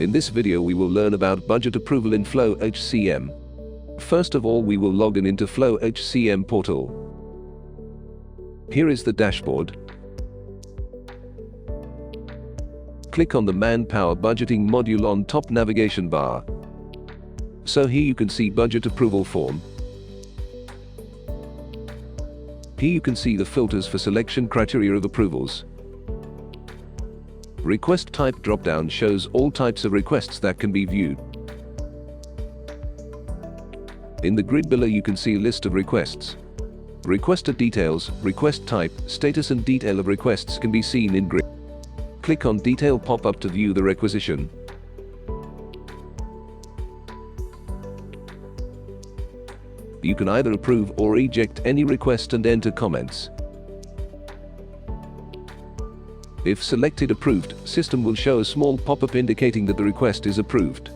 In this video we will learn about budget approval in FlowHCM. First of all, we will log in into FlowHCM portal. Here is the dashboard. Click on the Manpower Budgeting module on top navigation bar. So here you can see budget approval form. Here you can see the filters for selection criteria of approvals. Request type drop-down shows all types of requests that can be viewed. In the grid below you can see a list of requests. Requester details, request type, status and detail of requests can be seen in grid. Click on Detail pop-up to view the requisition. You can either approve or reject any request and enter comments. If selected approved, system will show a small pop-up indicating that the request is approved.